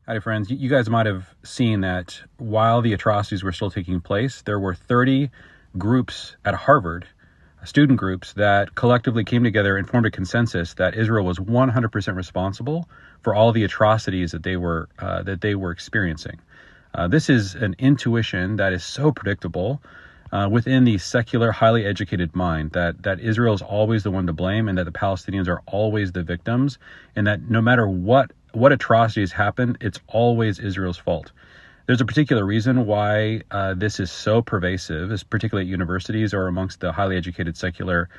Howdy, friends. You guys might have seen that while the atrocities were still taking place, there were 30 groups at Harvard, student groups, that collectively came together and formed a consensus that Israel was 100% responsible for all the atrocities that they were experiencing. This is an intuition that is so predictable within the secular, highly educated mind that Israel is always the one to blame, and that the Palestinians are always the victims, and that no matter what atrocities happen, it's always Israel's fault. There's a particular reason why this is so pervasive, particularly at universities or amongst the highly educated secular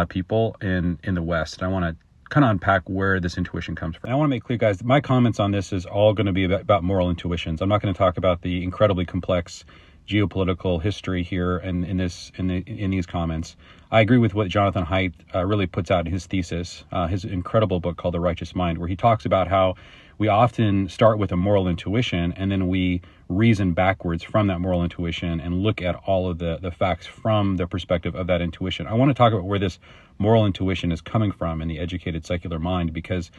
people in the West. And I want to kind of unpack where this intuition comes from. And I want to make clear, guys, my comments on this is all going to be about moral intuitions. I'm not going to talk about the incredibly complex geopolitical history here in these comments. I agree with what Jonathan Haidt really puts out in his thesis, his incredible book called The Righteous Mind, where he talks about how we often start with a moral intuition and then we reason backwards from that moral intuition and look at all of the facts from the perspective of that intuition. I want to talk about where this moral intuition is coming from in the educated secular mind, because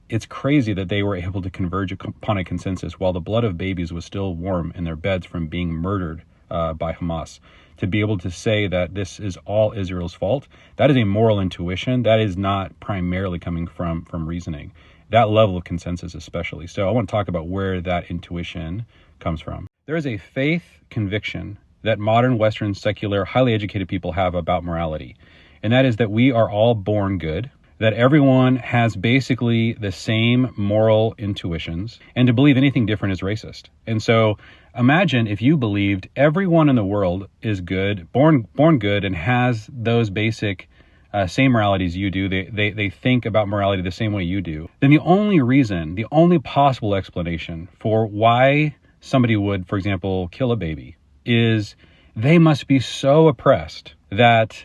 it's crazy that they were able to converge upon a consensus while the blood of babies was still warm in their beds from being murdered by Hamas. To be able to say that this is all Israel's fault, that is a moral intuition. That is not primarily coming from reasoning. That level of consensus especially. So I want to talk about where that intuition comes from. There is a faith conviction that modern Western secular, highly educated people have about morality. And that is that we are all born good, that everyone has basically the same moral intuitions, and to believe anything different is racist. And so imagine if you believed everyone in the world is good, born good, and has those basic same moralities you do. They think about morality the same way you do. Then the only possible explanation for why somebody would, for example, kill a baby is they must be so oppressed that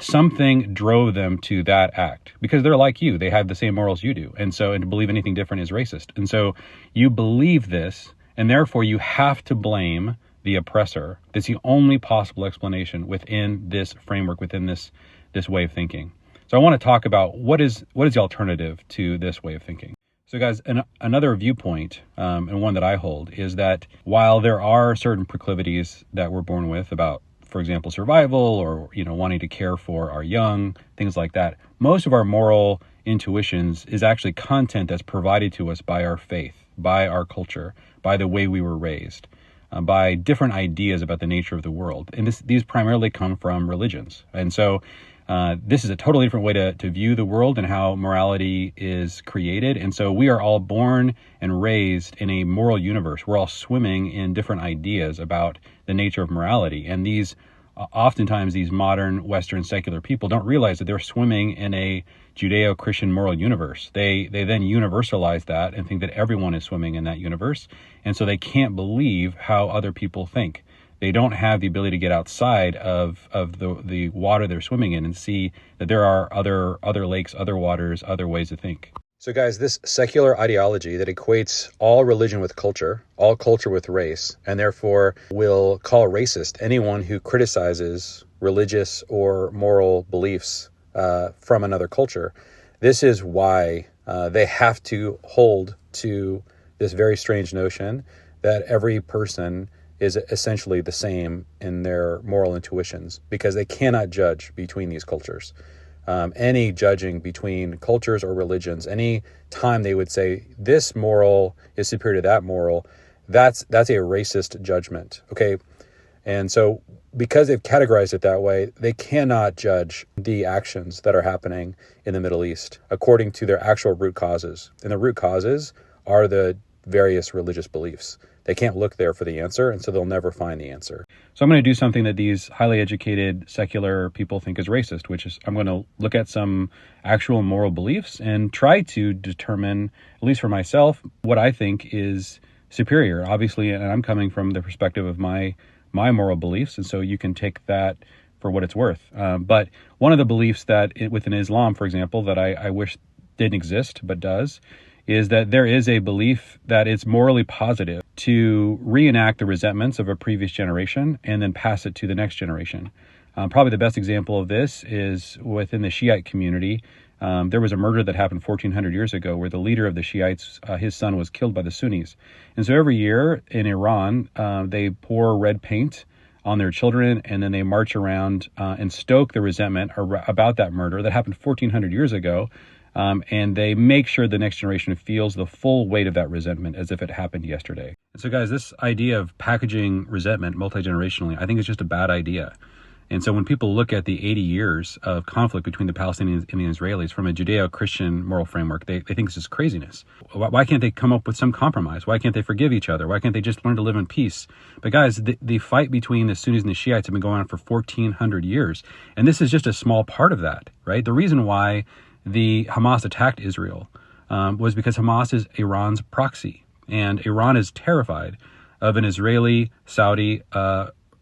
something drove them to that act, because they're like you. They have the same morals you do. And to believe anything different is racist. And so you believe this, and therefore you have to blame the oppressor. That's the only possible explanation within this framework, within this way of thinking. So I want to talk about what is the alternative to this way of thinking. So guys, another viewpoint, and one that I hold, is that while there are certain proclivities that we're born with about, for example, survival or, wanting to care for our young, things like that, most of our moral intuitions is actually content that's provided to us by our faith, by our culture, by the way we were raised, by different ideas about the nature of the world. And these primarily come from religions. And so this is a totally different way to view the world and how morality is created. And so we are all born and raised in a moral universe. We're all swimming in different ideas about the nature of morality. And oftentimes these modern Western secular people don't realize that they're swimming in a Judeo-Christian moral universe. They then universalize that and think that everyone is swimming in that universe. And so they can't believe how other people think. They don't have the ability to get outside of the water they're swimming in and see that there are other lakes, other waters, other ways to think. So guys, this secular ideology that equates all religion with culture, all culture with race, and therefore will call racist anyone who criticizes religious or moral beliefs from another culture. This is why they have to hold to this very strange notion that every person is essentially the same in their moral intuitions, because they cannot judge between these cultures. Any judging between cultures or religions, any time they would say this moral is superior to that moral, that's a racist judgment, okay? And so because they've categorized it that way, they cannot judge the actions that are happening in the Middle East according to their actual root causes. And the root causes are the various religious beliefs. They can't look there for the answer, and so they'll never find the answer. So I'm going to do something that these highly educated secular people think is racist, which is I'm going to look at some actual moral beliefs and try to determine, at least for myself, what I think is superior. Obviously, and I'm coming from the perspective of my moral beliefs, and so you can take that for what it's worth. But one of the beliefs that within Islam, for example, that I wish didn't exist but does, is that there is a belief that it's morally positive to reenact the resentments of a previous generation and then pass it to the next generation. Probably the best example of this is within the Shiite community. There was a murder that happened 1400 years ago where the leader of the Shiites, his son was killed by the Sunnis. And so every year in Iran, they pour red paint on their children, and then they march around and stoke the resentment about that murder that happened 1400 years ago. And they make sure the next generation feels the full weight of that resentment as if it happened yesterday. And so, guys, this idea of packaging resentment multi-generationally, I think is just a bad idea. And so when people look at the 80 years of conflict between the Palestinians and the Israelis from a Judeo-Christian moral framework, they think this is craziness. Why can't they come up with some compromise? Why can't they forgive each other? Why can't they just learn to live in peace? But guys, the fight between the Sunnis and the Shiites have been going on for 1,400 years. And this is just a small part of that, right? The reason why the Hamas attacked Israel was because Hamas is Iran's proxy. And Iran is terrified of an Israeli-Saudi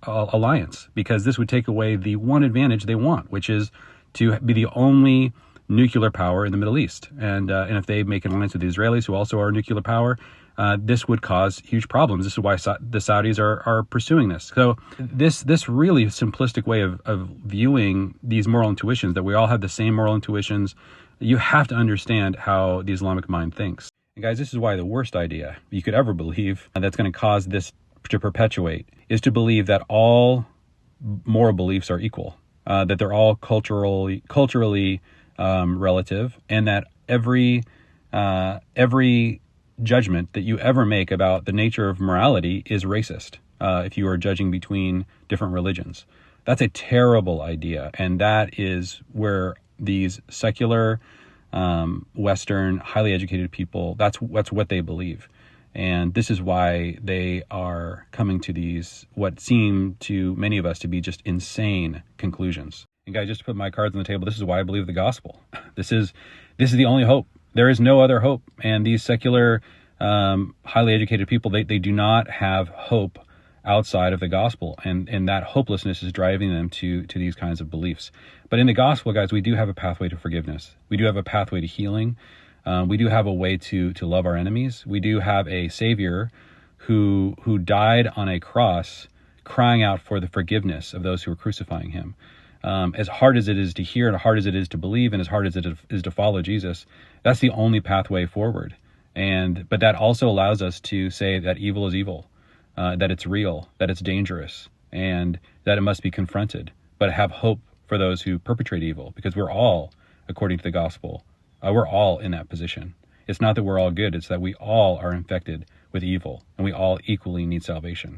alliance, because this would take away the one advantage they want, which is to be the only nuclear power in the Middle East. And if they make an alliance with the Israelis, who also are a nuclear power, this would cause huge problems. This is why the Saudis are pursuing this. So this really simplistic way of viewing these moral intuitions, that we all have the same moral intuitions, you have to understand how the Islamic mind thinks. And guys, this is why the worst idea you could ever believe that's going to cause this to perpetuate is to believe that all moral beliefs are equal, that they're all culturally relative, and that every judgment that you ever make about the nature of morality is racist if you are judging between different religions. That's a terrible idea, and that is where these secular, Western, highly educated people, that's what they believe. And this is why they are coming to these, what seem to many of us to be just insane conclusions. And guys, just to put my cards on the table, this is why I believe the gospel. This is the only hope. There is no other hope. And these secular, highly educated people, they do not have hope outside of the gospel. And that hopelessness is driving them to these kinds of beliefs. But in the gospel, guys, we do have a pathway to forgiveness. We do have a pathway to healing. We do have a way to love our enemies. We do have a Savior who died on a cross, crying out for the forgiveness of those who were crucifying him. As hard as it is to hear, and hard as it is to believe, and as hard as it is to follow Jesus, that's the only pathway forward. But that also allows us to say that evil is evil, that it's real, that it's dangerous, and that it must be confronted. But have hope for those who perpetrate evil, because we're all, according to the gospel, we're all in that position. It's not that we're all good, it's that we all are infected with evil, and we all equally need salvation.